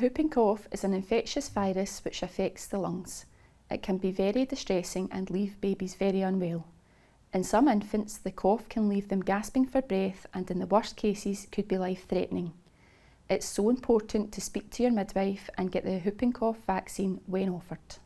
Whooping cough is an infectious virus which affects the lungs. It can be very distressing and leave babies very unwell. In some infants, the cough can leave them gasping for breath and in the worst cases could be life-threatening. It's so important to speak to your midwife and get the whooping cough vaccine when offered.